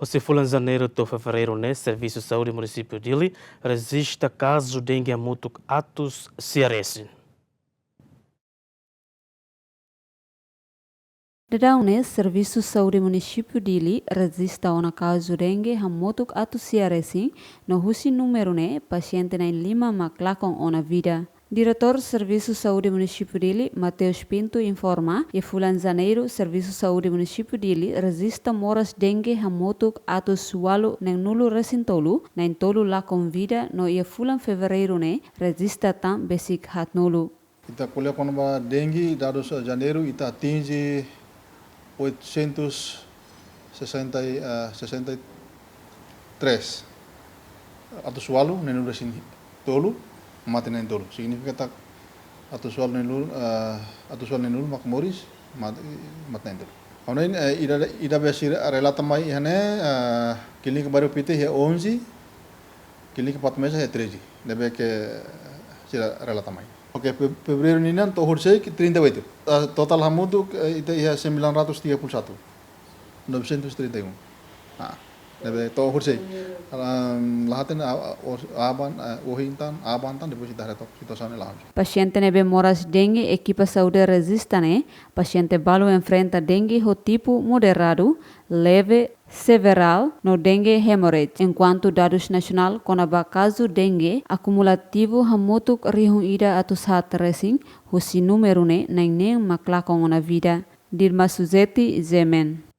Você foi em janeiro de fevereiro, né? Serviço de Saúde do município de Dili registra caso de dengue muito atos CRS. Daune Serviço de Saúde município Dili registra um caso de dengue hamotuk atos CRS no husi número né paciente na 5 maklakong ona vida. Diretor Serviço de Saúde município Dili, Mateus Pinto, informa que fulan janeiro Serviço de Saúde município Dili registra moras dengue hamotuk atos sualo neng nulu resintolu na tolu la convida no ia fulan fevereiro né registra tam basic hat nulu. Kita colher quando dengue dados janeiro ita atinge 863 atos sualo neng resintolu mati neng tolu. Significa tak atos sualo neng makmoris mati neng tolu. Kemudian ida besir relata mai hane klinik baru pite he 11 klinik 4 meses he 13 debe que sira relata mai. Oke, fevereiro ninan tohur sei 38. Total hamutu itu ya 931. 931. Nah, debe tohur sei. Lahaten abantan depois kita retok situação lá. Paciente nebe moras dengue equipa saúde resista né. Paciente balu enfrenta dengue ho tipo moderado, leve, several no dengue hemorrhage. Enquanto dados nacional konaba caso dengue acumulativo hamutuk rihung ida atus hat racing husi número ne nang maklakong na vida. Dilma Suzeti Zemen.